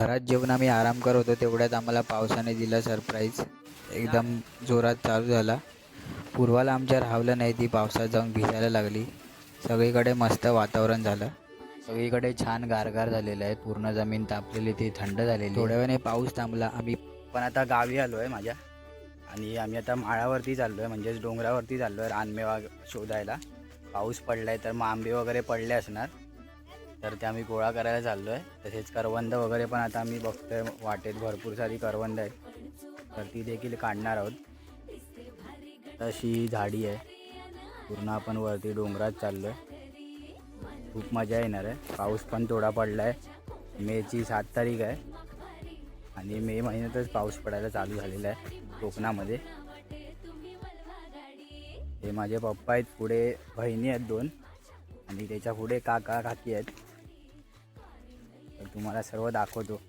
घरात जेवून आम्ही आराम करत होतो तेवढ्यात आम्हाला पावसाने दिलं सरप्राईज. एकदम जोरात चालू झाला. पूर्वाला आमच्या राहावलं नाही, ती पावसात जाऊन भिजायला लागली. सगळीकडे मस्त वातावरण झालं. सगळीकडे छान गारगार झालेलं आहे. पूर्ण जमीन तापलेली, ती थंड झालेली. थोड्या वेळाने पाऊस थांबला. आम्ही पण आता गावी आलो आहे माझ्या, आणि आम्ही आता माळावरती चाललो आहे, म्हणजेच डोंगरावरती चाललो आहे रानमेवा शोधायला. पाऊस पडला आहे तर मग आंबे वगैरे पडले असणार, तर ते आम्ही गोळा करायला चाललो आहे. तसेच करवंद वगैरे पण आता आम्ही बघतोय, वाटेत भरपूर सारी करवंद आहेत, तर ती देखील काढणार आहोत. तशी झाडी आहे. पूर्ण आपण वरती डोंगरात चाललो आहे. खूप मजा येणार आहे. पाऊस पण थोडा पडला आहे. मेची 7 तारीख आहे आणि मे महिन्यातच पाऊस पडायला चालू झालेला आहे कोकणामध्ये. हे माझे पप्पा आहेत, पुढे बहिणी आहेत 2, आणि त्याच्या पुढे काका काकी आहेत. तर तुम्हाला सर्व दाखवतो.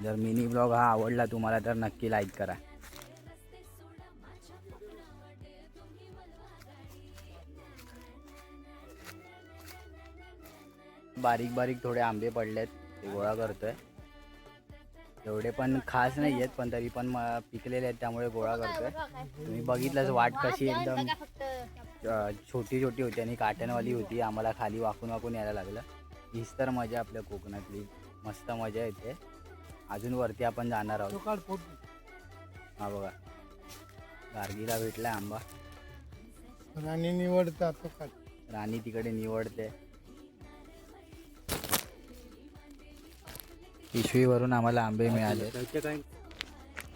जर मिनी ब्लॉग हा आवडला तुम्हाला तर नक्की लाईक करा. बारीक बारीक थोडे आंबे पडलेत, ते गोळा करतोय. एवढे पण खास नाही आहेत, पण तरी पण पिकलेले आहेत, त्यामुळे गोळा करतोय. तुम्ही बघितलंच वाट कशी एकदम छोटी छोटी होती आणि काटणवाली होती. आम्हाला खाली वाकून वाकून यायला लागलं. हीच तर मजा आपल्या कोकणातली, मस्त मजा येते. अजून वरती आपण जाणार आहोत. हा बघा, गार्गीला भेटलाय आंबा. राणी निवडतात, राणी तिकडे निवडते. पिशवीवरून आम्हाला आंबे मिळाले.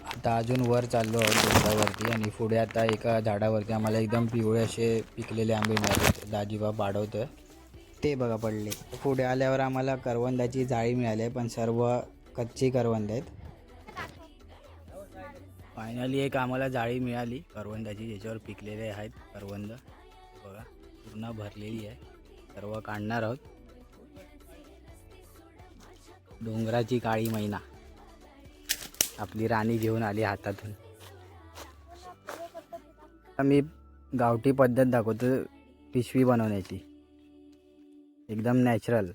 आता अजून वर चाललो आहोत डोंगरावरती, आणि पुढे आता एका झाडावरती आम्हाला एकदम पिवळे असे पिकलेले आंबे मिळाले. दाजीबा बाडवतोय, ते बघा पडले. पुढे आल्यावर आम्हाला करवंदाची जाळी मिळाली, पण सर्व कच्ची करवंद आहेत. फायनली एक आम्हाला जाळी मिळाली करवंदाची, ज्याच्यावर पिकलेले आहेत करवंद. बघा पूर्ण भरलेली आहे. सर्व काढणार आहोत. डोंगराची काळी मैना आपली राणी घेऊन आली हातातून. मी गावठी पद्धत दाखवतो पिशवी बनवण्याची, एकदम नॅचरल.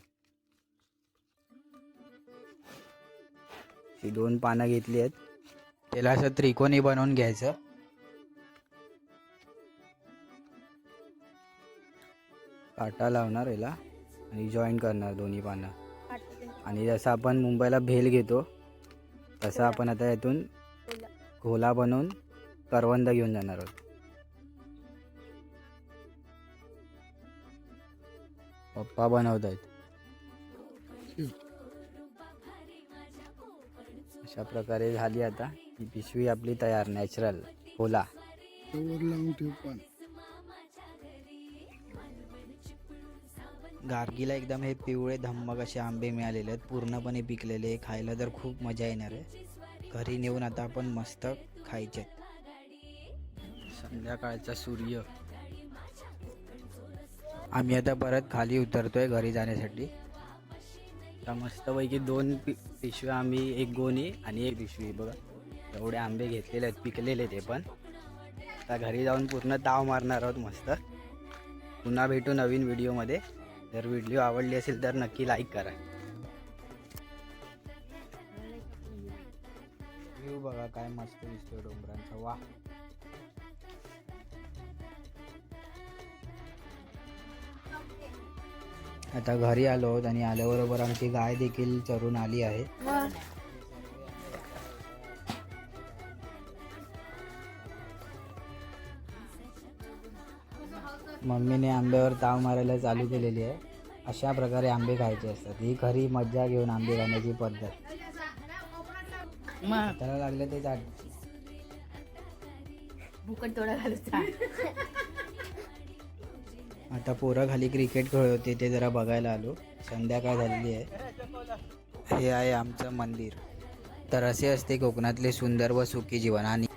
ही 2 पानं घेतली आहेत, त्याला असं त्रिकोणी बनवून घ्यायचं. काटा लावणार याला आणि जॉईन करणार दोन्ही पानं. आणि जसं आपण मुंबईला भेल घेतो तसं आपण आता यातून घोला बनवून करवंद घेऊन जाणार आहोत. पप्पा बनवत आहेत. अशा प्रकारे झाली आता ही पिशवी आपली तयार, नॅचरल घोला. गार्गीला एकदम हे पिवळे धम्मक असे आंबे मिळालेले आहेत, पूर्णपणे पिकलेले. खायला तर खूप मजा येणार आहे. घरी नेऊन आता आपण मस्त खायचे. संध्याकाळचा सूर्य. आम्ही आता परत खाली उतरतोय घरी जाण्यासाठी. आता मस्तपैकी 2 पिशव्या आम्ही, एक गोणी आणि एक पिशवी. बघा एवढे आंबे घेतलेले आहेत, पिकलेले ते पण. आता घरी जाऊन पूर्ण ताव मारणार आहोत मस्त. पुन्हा भेटू नवीन व्हिडिओमध्ये. जर व्हिडिओ आवडली असेल तर नक्की लाईक करा. व्ह्यू बघा काय मस्त दिसतोय डोंगरांचा, वाह. आता घरी आलो आहोत आणि आल्याबरोबर आमची गाय देखील चरून आली आहे. मम्मीने आंब्यावर ताव मारायला चालू केलेली आहे. अशा प्रकारे आंबे खायचे असतात. ही खरी मज्जा घेऊन आंबे खाण्याची पद्धत. त्याला लागले ते झाड आता पोरं खाली क्रिकेट खेळत होते, ते जरा बघायला आलो. संध्याकाळ झालेली आहे. हे आहे आमचं मंदिर. तर असे असते कोकणातले सुंदर व सुखी जीवन. आणि